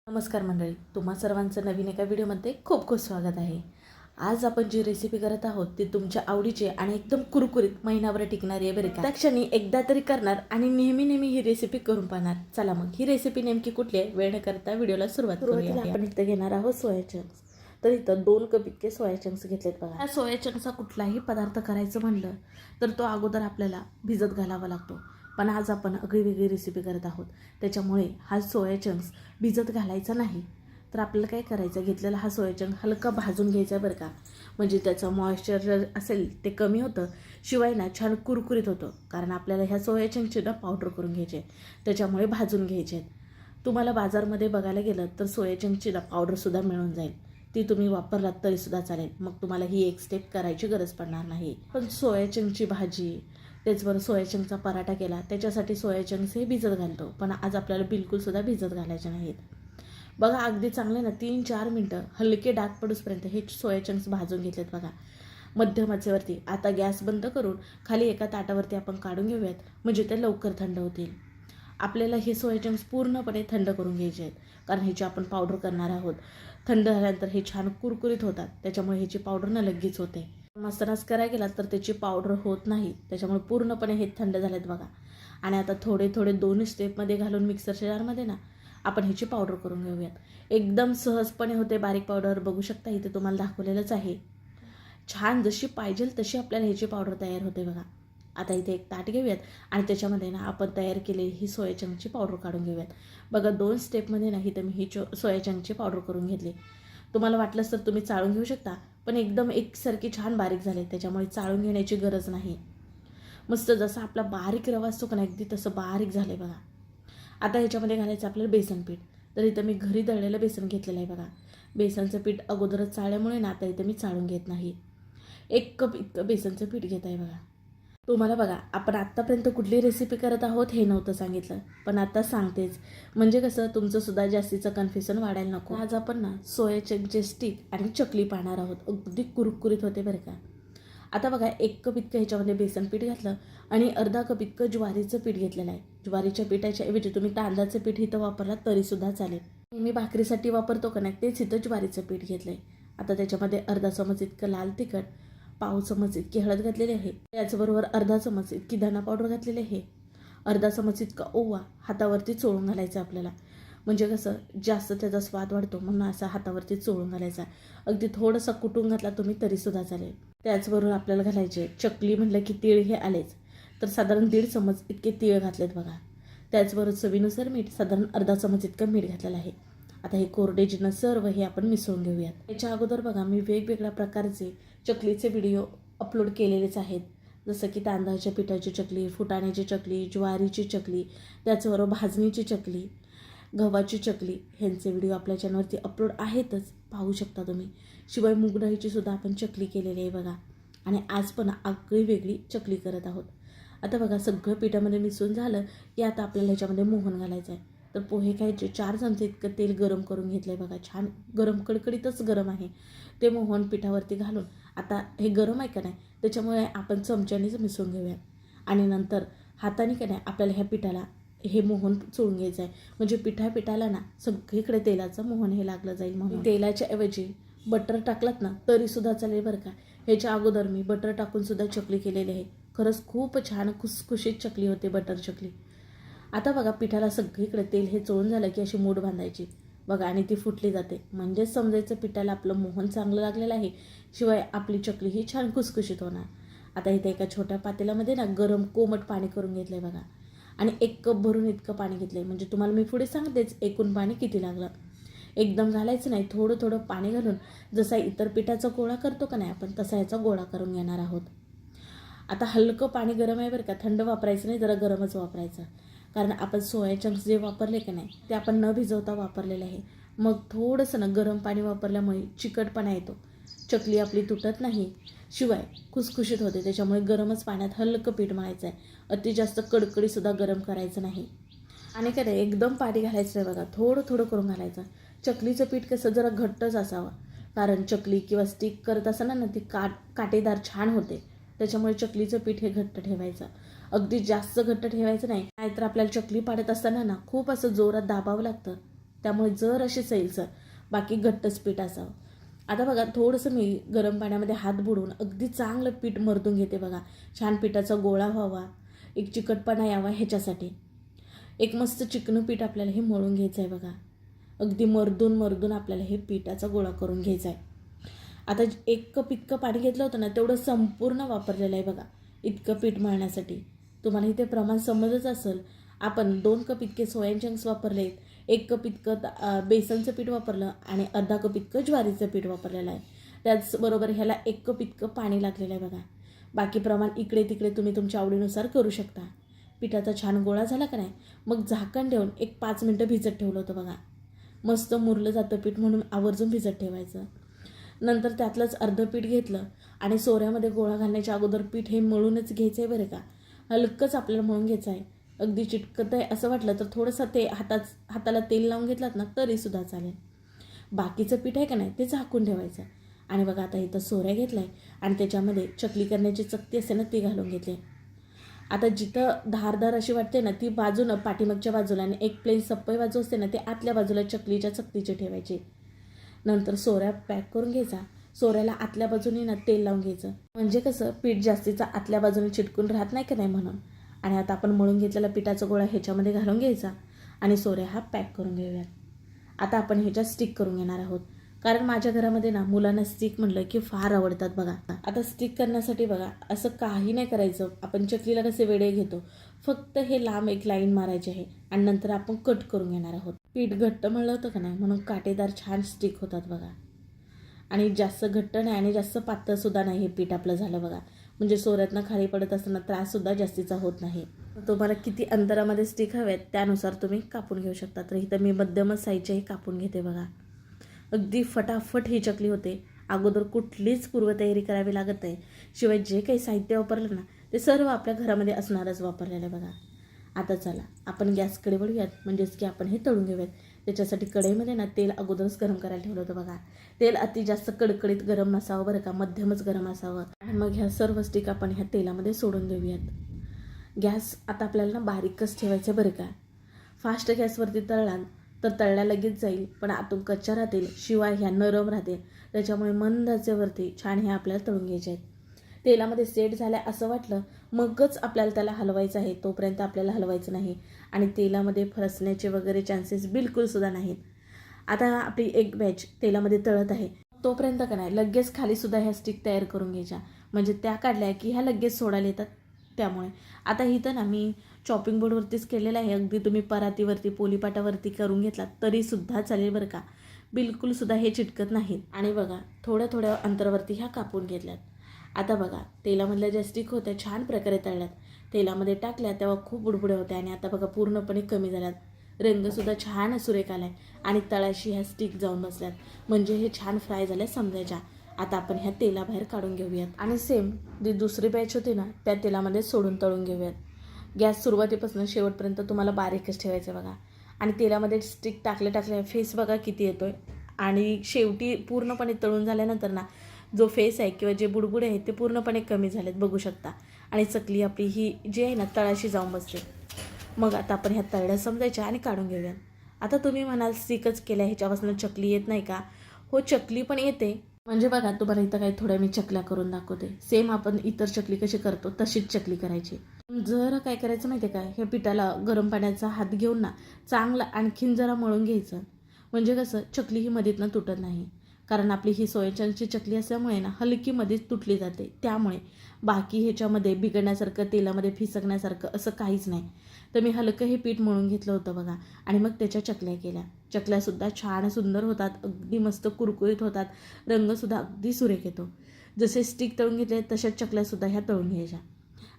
नमस्कार मंडळी, तुम्हा सर्वांचं नवीन एका व्हिडिओमध्ये खूप खूप स्वागत आहे. आज आपण जी रेसिपी करत आहोत ती तुमच्या आवडीची आणि एकदम कुरकुरीत महिनाभर टिकणारी आहे बरं का. त्या क्षणी एकदा तरी करणार आणि नेहमी नेहमी ही रेसिपी करून पाहणार. चला मग ही रेसिपी नेमकी कुठली आहे वेळ न करता व्हिडिओला सुरुवात करूया. आपण इथं घेणार आहोत सोया चंक्स. तर इथं 2 कप इतके सोया चंक्स घेतलेत बघा. हा सोया चंक्सचा कुठलाही पदार्थ करायचं म्हणलं तर तो अगोदर आपल्याला भिजत घालावा लागतो. पण आज आपण वेगळी रेसिपी करत आहोत, त्याच्यामुळे हा सोया चंक्स भिजत घालायचा नाही. तर आपल्याला काय करायचं, घेतलेला हा सोया चंक हलका भाजून घ्यायचा बरं का. म्हणजे त्याचं मॉइश्चर असेल ते कमी होतं, शिवाय ना छान कुरकुरीत होतं. कारण आपल्याला ह्या सोया चंकची ना पावडर करून घ्यायची आहे, त्याच्यामुळे भाजून घ्यायचे आहेत. तुम्हाला बाजारमध्ये बघायला गेलं तर सोया चंकची ना पावडरसुद्धा मिळून जाईल, ती तुम्ही वापरलात तरीसुद्धा चालेल. मग तुम्हाला ही एक स्टेप करायची गरज पडणार नाही. पण सोया चंकची भाजी, त्याचबरोबर सोया चंकचा पराठा केला, त्याच्यासाठी सोया चंक्स हे भिजत घालतो. पण आज आपल्याला बिलकुलसुद्धा भिजत घालायचे नाहीत. बघा अगदी चांगले ना 3-4 मिनटं हलके डाग पडूसपर्यंत हे सोया चंक्स भाजून घेतलेत बघा, मध्यम आचेवरती. आता गॅस बंद करून खाली एका ताटावरती आपण काढून घेऊयात, म्हणजे ते लवकर थंड होतील. आपल्याला हे सोया चंक्स पूर्णपणे थंड करून घ्यायचे आहेत, कारण ह्याची आपण पावडर करणार आहोत. थंड झाल्यानंतर हे छान कुरकुरीत होतात, त्याच्यामुळे ह्याची पावडर ना लगेच होते. मसालाच करायला गेला तर त्याची पावडर होत नाही, त्याच्यामुळे पूर्णपणे हे थंड झालेत बघा. आणि आता थोडे थोडे 2 स्टेपमध्ये घालून मिक्सरच्या जारमध्ये ना आपण ह्याची पावडर करून घेऊयात. एकदम सहजपणे होते बारीक पावडर. बघू शकता इथे तुम्हाला दाखवलेलंच आहे. छान जशी पाहिजे तशी आपल्याला ह्याची पावडर तयार होते बघा. आता इथे एक ताट घेऊयात आणि त्याच्यामध्ये ना आपण तयार केलेली ही सोया चंकची पावडर काढून घेऊयात. बघा 2 स्टेपमध्ये नाही तर मी ही सोया चंकची पावडर करून घेतली. तुम्हाला वाटलंच तर तुम्ही चाळून घेऊ शकता, पण एकदम एकसारखी छान बारीक झाले, त्याच्यामुळे चाळून घेण्याची गरज नाही. मस्त जसा आपला बारीक रवा असतो का नाही, अगदी तसं बारीक झालं आहे बघा. आता ह्याच्यामध्ये घालायचं आपल्याला बेसन पीठ. तर इथं मी घरी दळलेलं बेसन घेतलेलं आहे बघा. बेसनचं पीठ अगोदरच चाळल्यामुळे ना आता इथं मी चाळून घेत नाही. 1 कप इतकं बेसनचं पीठ घेत आहे बघा. तुम्हाला बघा आपण आत्तापर्यंत कुठली रेसिपी करत आहोत हे नव्हतं सांगितलं, पण आता सांगतेच. म्हणजे कसं तुमचंसुद्धा जास्तीचं कन्फ्युजन वाढायला नको. आज आपण ना सोया चंकचे स्टिक आणि चकली पाहणार आहोत. अगदी कुरकुरीत होते बरं का. आता बघा 1 कप इतकं ह्याच्यामध्ये बेसन पीठ घातलं आणि अर्धा कप इतकं ज्वारीचं पीठ घेतलेलं आहे. ज्वारीच्या पिठाच्या ऐवजी तुम्ही तांदळाचं पीठ इथं वापरलात तरीसुद्धा चालेल. मी भाकरीसाठी वापरतो का नाही तेच इथं ज्वारीचं पीठ घेतलं आहे. आता त्याच्यामध्ये अर्धा चमच इतकं लाल तिखट, पाव चमच इतकी हळद घातलेली आहे, त्याचबरोबर अर्धा चमच इतकी धना पावडर घातलेली आहे, अर्धा चमच इतका ओवा हातावरती चोळून घालायचा आपल्याला. म्हणजे कसं जास्त त्याचा स्वाद वाढतो, म्हणून असा हातावरती चोळून घालायचा. अगदी थोडंसं कुटून घातला तुम्ही तरीसुद्धा चालेल. त्याचबरोबर आपल्याला घालायचे चकली म्हटलं की तीळ हे आलेच, तर साधारण 1.5 चमच इतके तीळ घातलेत बघा. त्याचबरोबर चवीनुसार मीठ, साधारण अर्धा चमच इतकं मीठ घातलेलं आहे. आता हे कोरडे जिन्नस सर्व हे आपण मिसळून घेऊयात. याच्या अगोदर बघा मी वेगवेगळ्या प्रकारचे चकलीचे व्हिडिओ अपलोड केलेलेच आहेत, जसं की तांदळाच्या पिठाची चकली, फुटाण्याची चकली, ज्वारीची चकली, त्याचबरोबर भाजणीची चकली, गव्हाची चकली. ह्यांचे व्हिडिओ आपल्या चॅनलवरती अपलोड आहेतच, पाहू शकता तुम्ही. शिवाय मूग डाळीची सुद्धा आपण चकली केलेली आहे बघा. आणि आज पण आगळी वेगळी चकली करत आहोत. आता बघा सगळं पिठामध्ये मिसळून झालं की आता आपल्याला ह्याच्यामध्ये मोहन घालायचं आहे. तर पोहे खायचे 4 चमचे इतकं तेल गरम करून घेतलं आहे बघा. छान गरम, कडकडीतच गरम आहे. ते मोहन पिठावरती घालून आता हे गरम आहे का नाही त्याच्यामुळे आपण चमच्यानेच मिसळून घेऊयात. आणि नंतर हाताने का नाही आपल्याला ह्या पिठाला हे मोहन चोळून घ्यायचं आहे. म्हणजे पिठाला ना सगळीकडे तेलाचं मोहन हे लागलं जाईल. म्हणून तेलाच्या ऐवजी बटर टाकलात ना तरीसुद्धा चालेल बरं का. ह्याच्या अगोदर मी बटर टाकूनसुद्धा चकली केलेली आहे. खरंच खूप छान खुसखुशीत चकली होते बटर चकली. आता बघा पिठाला सगळीकडे तेल हे चोळून झालं की अशी मूठ बांधायची बघा आणि ती फुटली जाते. म्हणजेच समजायचं पिठाला आपलं मोहन चांगलं लागलेलं आहे, शिवाय आपली चकली ही छान खुसखुशीत होणार. आता इथे एका छोट्या पातेल्यामध्ये ना गरम कोमट पाणी करून घेतलं आहे बघा. आणि 1 कप भरून इतकं पाणी घेतलं आहे. म्हणजे तुम्हाला मी पुढे सांगतेच एकूण पाणी किती लागलं. एकदम घालायचं नाही, थोडं थोडं पाणी घालून जसा इतर पिठाचा गोळा करतो का नाही आपण तसा याचा गोळा करून घेणार आहोत. आता हलकं पाणी गरम आहे बरं का, थंड वापरायचं नाही, जरा गरमच वापरायचं. कारण आपण सोया चंक्स जे वापरले का नाही ते आपण न भिजवता वापरलेले आहे. मग थोडंसं ना गरम पाणी वापरल्यामुळे चिकटपणा येतो, चकली आपली तुटत नाही, शिवाय खुसखुशीत होते. त्याच्यामुळे गरमच पाण्यात हलकं पीठ मळायचं आहे. अति जास्त कडकडीसुद्धा गरम करायचं नाही. आणि काय नाही एकदम पाणी घालायचं नाही बघा, थोडं थोडं करून घालायचं. चकलीचं पीठ कसं जरा घट्टच असावं, कारण चकली किंवा स्टिक करत असताना ना ती काटेदार छान होते. त्याच्यामुळे चकलीचं पीठ हे घट्ट ठेवायचं, अगदी जास्त घट्ट ठेवायचं नाही, नाहीतर आपल्याला चकली पाडत असताना ना खूप असं जोरात दाबावं लागतं, त्यामुळे जर अशी सैलसर, बाकी घट्टच पीठ असावं. आता बघा थोडंसं मी गरम पाण्यामध्ये हात बुडवून अगदी चांगलं पीठ मर्दून घेते बघा. छान पिठाचा गोळा व्हावा, एक चिकटपणा यावा ह्याच्यासाठी. एक मस्त चिकनं पीठ आपल्याला हे मळून घ्यायचं आहे बघा. अगदी मर्दून आपल्याला हे पिठाचा गोळा करून घ्यायचा आहे. आता 1 कप इतकं पाणी घेतलं होतं ना, तेवढं संपूर्ण वापरलेलं आहे बघा इतकं पीठ मळण्यासाठी. तुम्हाला इथे प्रमाण समजच असेल. आपण 2 कप इतके सोया चंक्स वापरलेत, 1 कप इतकं बेसनचं पीठ वापरलं आणि अर्धा कप इतकं ज्वारीचं पीठ वापरलेलं आहे. त्याचबरोबर ह्याला 1 कप इतकं पाणी लागलेलं आहे बघा. बाकी प्रमाण इकडे तिकडे तुम्ही तुमच्या आवडीनुसार करू शकता. पिठाचा छान गोळा झाला का नाही, मग झाकण ठेवून 5 मिनटं भिजत ठेवलं होतं बघा. मस्त मुरलं जातं पीठ म्हणून आवर्जून भिजत ठेवायचं. नंतर त्यातलंच अर्धं पीठ घेतलं आणि सोऱ्यामध्ये गोळा घालण्याच्या अगोदर पीठ हे मळूनच घ्यायचं आहे बरं का. हलकंच आपल्याला मळून घ्यायचं आहे. अगदी चिटकत आहे असं वाटलं तर थोडंसं ते हाताला तेल लावून घेतलात ना तरीसुद्धा चालेल. बाकीचं पीठ आहे का नाही ते झाकून ठेवायचं. आणि बघा आता इथं सोऱ्या घेतला आहे आणि त्याच्यामध्ये चकली करण्याची चकती असते ना ती घालून घेतली. आता जिथं धारदार अशी वाटते ना ती बाजूनं पाठीमागच्या बाजूला आणि एक प्लेन सप्पई बाजू असते ना ते आतल्या बाजूला चकलीच्या चकतीचे ठेवायचे. नंतर सोऱ्या पॅक करून घ्यायचा. सोऱ्याला आतल्या बाजूने ना तेल लावून घ्यायचं, म्हणजे कसं पीठ जास्तीचा आतल्या बाजूने चिटकून राहत नाही का नाही म्हणून. आणि आता आपण मळून घेतलेला पिठाचा गोळा ह्याच्यामध्ये घालून घ्यायचा आणि सोऱ्या हा पॅक करून घेऊयात. आता आपण ह्याच्यात स्टिक करून घेणार आहोत, कारण माझ्या घरामध्ये ना मुलांना स्टिक म्हणलं की फार आवडतात बघा. आता स्टिक करण्यासाठी बघा असं काही नाही करायचं. आपण चकलीला कसे वेडे घेतो, फक्त हे लांब एक लाईन मारायची आहे आणि नंतर आपण कट करून घेणार आहोत. पीठ घट्ट मळलं होतं का नाही म्हणून काटेदार छान स्टिक होतात बघा. आणि जास्त घट्ट नाही आणि जास्त पातळसुद्धा नाही हे पीठ आपलं झालं बघा. म्हणजे सोऱ्यातनं खाली पडत असताना त्राससुद्धा जास्तीचा होत नाही. तुम्हाला किती अंतरामध्ये स्टिक हवेत त्यानुसार तुम्ही कापून घेऊ शकता. तर इथं मी मध्यमच साईजचे कापून घेते बघा. अगदी फटाफट ही चकली होते. अगोदर कुठलीच पूर्वतयारी करावी लागत नाही. शिवाय जे काही साहित्य वापरलं ना ते सर्व आपल्या घरामध्ये असणारच वापरलेलं आहे बघा. आता चला आपण गॅसकडे वळूयात, म्हणजेच की आपण हे तळून घेऊयात. त्याच्यासाठी कढईमध्ये ना तेल अगोदरच गरम करायला ठेवलं होतं बघा. तेल अति जास्त कडकडीत गरम नसावं बरं का, मध्यमच गरम असावं. आणि मग ह्या सर्व स्टिक आपण ह्या तेलामध्ये सोडून देऊयात. गॅस आता आपल्याला ना बारीकच ठेवायचं बरं का. फास्ट गॅसवरती तळलात तर तळल्या लगेच जाईल, पण आतून कच्च्या राहतील, शिवाय ह्या नरम राहतील. त्याच्यामुळे मंद आचेवरती छान हे आपल्याला तळून घ्यायचे आहेत. तेलामध्ये सेट झाल्या असं वाटलं मगच आपल्याला त्याला हलवायचं आहे, तोपर्यंत आपल्याला हलवायचं नाही. आणि तेलामध्ये फसण्याचे वगैरे चान्सेस बिलकुलसुद्धा नाहीत. आता आपली एक बॅच तेलामध्ये तळत आहे, तोपर्यंत का नाही लगेच खालीसुद्धा ह्या स्टिक तयार करून घ्यायच्या, म्हणजे त्या काढल्या की ह्या लगेच सोडायला येतात. त्यामुळे आता इथं ना मी चॉपिंग बोर्डवरतीच केलेलं आहे. अगदी तुम्ही परातीवरती पोलीपाटावरती करून घेतलात तरीसुद्धा चालेल बरं का. बिलकुलसुद्धा हे चिटकत नाहीत. आणि बघा थोड्या अंतरावरती ह्या कापून घेतल्यात. आता बघा तेलामधल्या ज्या स्टिक होत्या छान प्रकारे तळल्यात. तेलामध्ये टाकल्या तेव्हा खूप बुडबुड्या होत्या आणि आता बघा पूर्णपणे कमी झाल्यात. रंगसुद्धा छान सुरेख आलाय आणि तळाशी ह्या स्टिक जाऊन बसल्यात, म्हणजे हे छान फ्राय झाल्या समजायच्या. आता आपण ह्या तेलाबाहेर काढून घेऊयात आणि सेम जी दुसरी बॅच होती ना त्या तेलामध्ये सोडून तळून घेऊयात. गॅस सुरुवातीपासून शेवटपर्यंत तुम्हाला बारीकच ठेवायचं बघा. आणि तेलामध्ये स्टिक टाकल्या फेस बघा किती येतोय. आणि शेवटी पूर्णपणे तळून झाल्यानंतर ना जो फेस आहे किंवा जे बुडबुडे आहेत ते पूर्णपणे कमी झालेत बघू शकता. आणि चकली आपली ही जी आहे ना तळाशी जाऊन बसते. मग आता आपण ह्या तळड्या समजायच्या आणि काढून घेऊयात. आता तुम्ही म्हणाल स्टिकच केल्या ह्याच्यापासून चकली येत नाही का? हो, चकली पण येते. म्हणजे बघा तुम्हाला इथं काही थोड्या मी चकल्या करून दाखवते. सेम आपण इतर चकली कशी करतो तशीच चकली करायची. जरा काय करायचं माहिती आहे का, ह्या पिठाला गरम पाण्याचा हात घेऊन ना चांगला आणखीन जरा मळून घ्यायचं, म्हणजे कसं चकली ही मधीतनं तुटत नाही. कारण आपली ही सोयाचंकची चकली असल्यामुळे ना हलकी मध्येच तुटली जाते. त्यामुळे बाकी ह्याच्यामध्ये बिघडण्यासारखं तेलामध्ये फिसकण्यासारखं असं काहीच नाही. तर मी हलकं हे पीठ मळून घेतलं होतं बघा आणि मग त्याच्या चकल्या केल्या. चकल्यासुद्धा छान सुंदर होतात, अगदी मस्त कुरकुरीत होतात, रंगसुद्धा अगदी सुरेख येतो. जसे स्टिक तळून घेतले तशाच चकल्यासुद्धा ह्या तळून घ्यायच्या.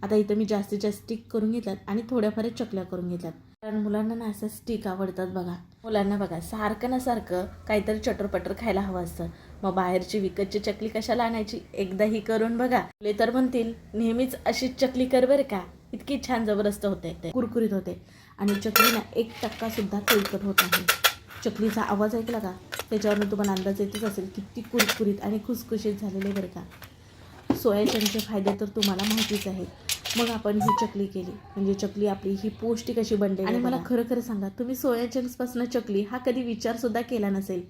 आता इथं मी जास्तीत जास्त स्टिक करून घेतल्यात आणि थोड्याफार चकल्या करून घेतल्यात, कारण मुलांना ना असं स्टिक आवडतात बघा. मुलांना बघा सारखं ना सारखं काहीतरी चटरपटर खायला हवं असतं. मग बाहेरची विकतची चकली कशाला आणायची, एकदा ही करून बघा. ले तर म्हणतील नेहमीच अशीच चकली कर बरं का, इतकी छान जबरदस्त होते, ते कुरकुरीत होते. आणि चकली ना 1% तेलकट होत नाही. चकलीचा आवाज ऐकला का त्याच्यावरून तुम्हाला अंदाज येतच असेल किती कुरकुरीत आणि खुसखुशीत झालेले बरं का. सोया चंकचे फायदे तर तुम्हाला माहितीच आहेत. मग आपण ही चकली केली. म्हणजे चकली आपली ही पौष्टिक अशी बनली. आणि मला खरं खरं सांगा, तुम्ही सोया चंक्सपासून चकली हा कधी विचारसुद्धा केला नसेल.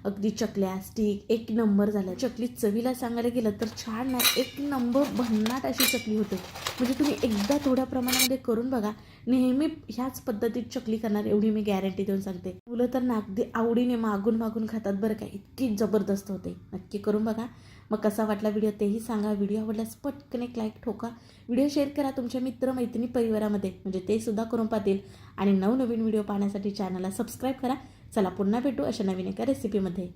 अगदी चकल्या स्टिक एक नंबर झाल्या. चकली चवीला सांगायला गेलं तर छान नाही, एक नंबर भन्नाट अशी चकली होते. म्हणजे तुम्ही एकदा थोड्या प्रमाणामध्ये करून बघा. नेहमी ह्याच पद्धतीत चकली करणार एवढी मी गॅरंटी देऊन सांगते. मुलं तर ना अगदी आवडीने मागून मागून खातात बरं का, इतकी जबरदस्त होते. नक्की करून बघा. मग कसा वाटला व्हिडिओ तेही सांगा. व्हिडिओ आवडल्यास पटकन एक लाईक ठोका. व्हिडिओ शेअर करा तुमच्या मित्रमैत्रिणी परिवारामध्ये, म्हणजे ते सुद्धा करून पाहतील. आणि नवनवीन व्हिडिओ पाहण्यासाठी चॅनलला सबस्क्राईब करा. चला पुन्हा भेटू अशा नवीन एका रेसिपीमध्ये.